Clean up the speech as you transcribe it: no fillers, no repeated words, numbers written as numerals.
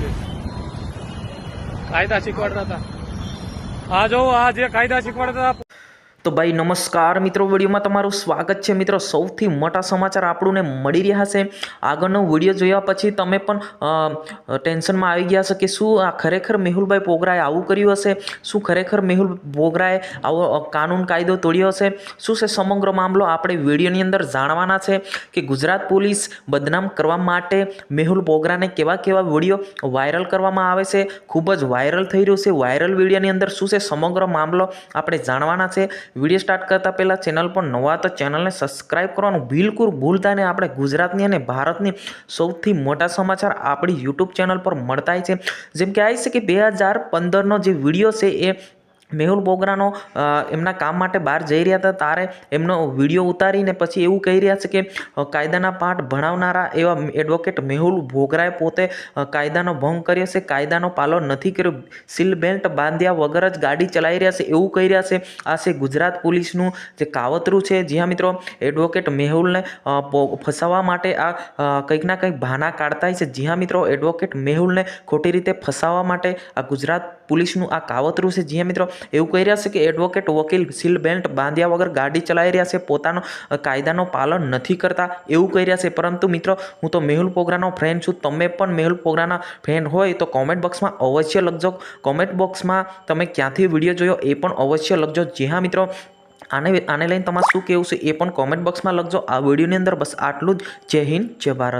Police કાયદા શીખવાડતા હતા। આ જો આ જે કાયદા શીખવાડતા હતા। તો ભાઈ નમસ્કાર મિત્રો, વિડીયોમાં તમારું સ્વાગત છે। મિત્રો સૌથી મોટા સમાચાર આપણને મળી રહ્યા છે। આગળનો વિડીયો જોયા પછી તમે પણ ટેન્શનમાં આવી ગયા હશે કે શું આ ખરેખર મેહુલભાઈ પોગરાએ આવું કર્યું હશે? શું ખરેખર મેહુલ પોગરાએ આવો કાનૂન કાયદો તોડ્યો હશે? શું છે સમગ્ર મામલો આપણે વિડીયોની અંદર જાણવાના છે કે ગુજરાત પોલીસ બદનામ કરવા માટે મેહુલ પોગરાને કેવા કેવા વિડીયો વાયરલ કરવામાં આવે છે। ખૂબ જ વાયરલ થઈ રહ્યું છે। વાયરલ વિડીયોની અંદર શું છે સમગ્ર મામલો આપણે જાણવાના છે। વિડીયો સ્ટાર્ટ કરતા પહેલાં ચેનલ પર નવા તો ચેનલને સબસ્ક્રાઇબ કરવાનું બિલકુલ ભૂલતા નહીં। આપણે ગુજરાતની અને ભારતની સૌથી મોટા સમાચાર આપણી યુટ્યુબ ચેનલ પર મળતા છે। જેમ કે આવી છે કે 2015નો જે વિડીયો છે એ મેહુલ પોગરાનો એમના કામ માટે બહાર જઈ રહ્યા હતા ત્યારે એમનો વિડીયો ઉતારીને પછી એવું કહી રહ્યા છે કે કાયદાના પાઠ ભણાવનારા એવા એડવોકેટ મેહુલ પોગરાએ પોતે કાયદાનો ભંગ કર્યો છે, કાયદાનો પાલન નથી કર્યો, સીલ બેલ્ટ બાંધ્યા વગર જ ગાડી ચલાવી રહ્યા છે એવું કહી રહ્યા છે। આ છે ગુજરાત પોલીસનું જે કાવતરું છે। જી હા મિત્રો, એડવોકેટ મેહુલને ફસાવવા માટે આ કંઈક ના કંઈક બહાના કાઢતા છે। જી હા મિત્રો, એડવોકેટ મેહુલને ખોટી રીતે ફસાવવા માટે આ ગુજરાત પોલીસનું આ કાવતરું છે। જી હા મિત્રો, એવું કહી રહ્યા છે કે એડવોકેટ વકીલ સીલ બેલ્ટ બાંધ્યા વગર ગાડી ચલાવી રહ્યા છે, પોતાનો કાયદાનો પાલન નથી કરતા એવું કહી રહ્યા છે। પરંતુ મિત્રો, હું તો મેહુલ પોગરાનો ફ્રેન્ડ છું। તમે પણ મેહુલ પોગરાના ફ્રેન્ડ હોય તો કોમેન્ટ બોક્સમાં અવશ્ય લખજો। કોમેન્ટ બોક્સમાં તમે ક્યાંથી વિડીયો જોયો એ પણ અવશ્ય લખજો। જી હા મિત્રો, આને લઈને તમારે શું કહેવું છે એ પણ કોમેન્ટ બોક્સમાં લખજો। આ વિડીયોની અંદર બસ આટલું જ। જય હિન્દ, જય ભારત।